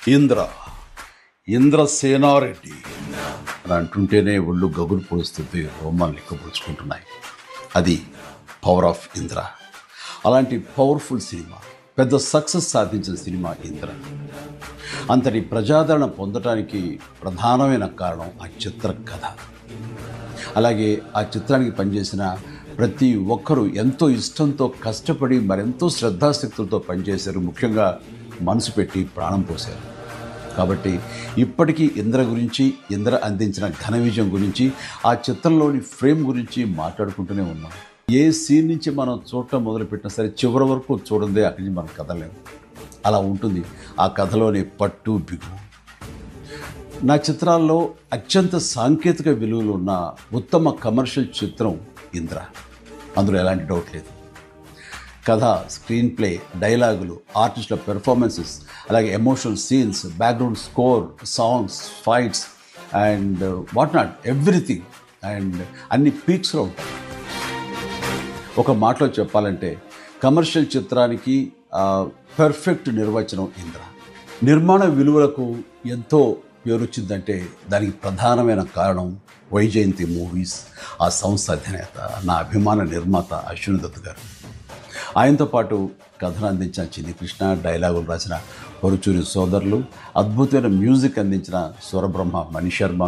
ఇంద్ర ఇంద్రసేనారెడ్డి అని అంటుంటేనే ఒళ్ళు గగురు పొడుస్తుంది, రోమాలు లెక్కపరుచుకుంటున్నాయి. అది పవర్ ఆఫ్ ఇంద్ర. అలాంటి పవర్ఫుల్ సినిమా, పెద్ద సక్సెస్ సాధించిన సినిమా ఇంద్ర. అంతటి ప్రజాదరణ పొందడానికి ప్రధానమైన కారణం ఆ చిత్ర కథ. అలాగే ఆ చిత్రానికి పనిచేసిన ప్రతి ఒక్కరూ ఎంతో ఇష్టంతో కష్టపడి మరెంతో శ్రద్ధాశక్తులతో పనిచేశారు. ముఖ్యంగా మనసు పెట్టి ప్రాణం పోశారు. కాబట్టి ఇప్పటికీ ఇంద్ర గురించి, ఇంద్ర అందించిన ఘన విజయం గురించి, ఆ చిత్రంలోని ఫ్రేమ్ గురించి మాట్లాడుకుంటూనే ఉన్నాం. ఏ సీన్ నుంచి మనం చూడటం మొదలుపెట్టినా సరే చివరి వరకు చూడందే అక్కడి నుంచి మనం కదలేము. అలా ఉంటుంది ఆ కథలోని పట్టు బిగు. నా చిత్రాల్లో అత్యంత సాంకేతిక విలువలు ఉన్న ఉత్తమ కమర్షియల్ చిత్రం ఇంద్ర. అందులో ఎలాంటి డౌట్ లేదు. కథ, స్క్రీన్ ప్లే, డైలాగులు, ఆర్టిస్టుల పెర్ఫార్మెన్సెస్, అలాగే emotional scenes, background score, songs, fights and what not, everything. And అన్ని పీక్స్లో ఉంటాయి. ఒక మాటలో చెప్పాలంటే కమర్షియల్ చిత్రానికి పర్ఫెక్ట్ నిర్వచనం ఇంద్ర. నిర్మాణ విలువలకు ఎంతో పేరొచ్చిందంటే దానికి ప్రధానమైన కారణం వైజయంతి మూవీస్, ఆ సంస్థ అధినేత, నా అభిమాన నిర్మాత అశ్విని దత్ గారు. ఆయనతో పాటు కథను అందించిన చిన్ని కృష్ణ, డైలాగులు రాసిన పరుచూరి సోదరులు, అద్భుతమైన మ్యూజిక్ అందించిన స్వరబ్రహ్మ మణిశర్మ,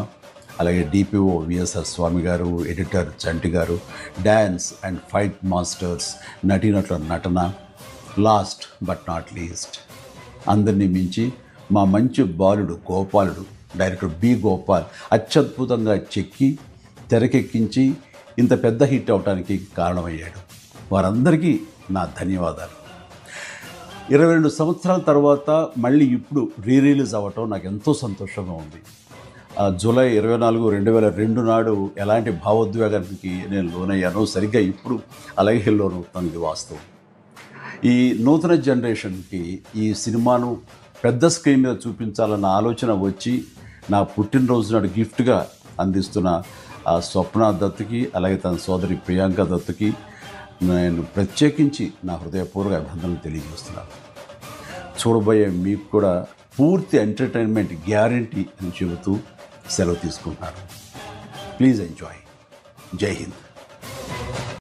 అలాగే డిపిఓ విఎస్ఆర్ స్వామి గారు, ఎడిటర్ చంటి గారు, డ్యాన్స్ అండ్ ఫైట్ మాస్టర్స్, నటీనటుల నటన, లాస్ట్ బట్ నాట్ లీస్ట్ అందరినీ మించి మా మంచి బాలుడు గోపాలుడు, డైరెక్టర్ బి గోపాల్ అత్యద్భుతంగా చెక్కి తెరకెక్కించి ఇంత పెద్ద హిట్ అవడానికి కారణమయ్యాడు. వారందరికీ నా ధన్యవాదాలు. 22 సంవత్సరాల తర్వాత మళ్ళీ ఇప్పుడు రిలీజ్ అవ్వటం నాకు ఎంతో సంతోషంగా ఉంది. జూలై 24, 2002 నాడు ఎలాంటి భావోద్వేగానికి నేను లోనయ్యానో సరిగ్గా ఇప్పుడు అలాగే లోనవుతాను. ఇది వాస్తవం. ఈ నూతన జనరేషన్కి ఈ సినిమాను పెద్ద స్క్రీన్ మీద చూపించాలన్న ఆలోచన వచ్చి నా పుట్టినరోజు నాడు గిఫ్ట్గా అందిస్తున్న స్వప్న దత్తుకి, అలాగే తన సోదరి ప్రియాంక దత్తుకి నేను ప్రత్యేకించి నా హృదయపూర్వక అభినందనలు తెలియజేస్తున్నాను. చూడబోయే మీకు కూడా పూర్తి ఎంటర్టైన్మెంట్ గ్యారంటీ అని చెబుతూ సెలవు తీసుకుంటున్నాను. Please enjoy. జై హింద్.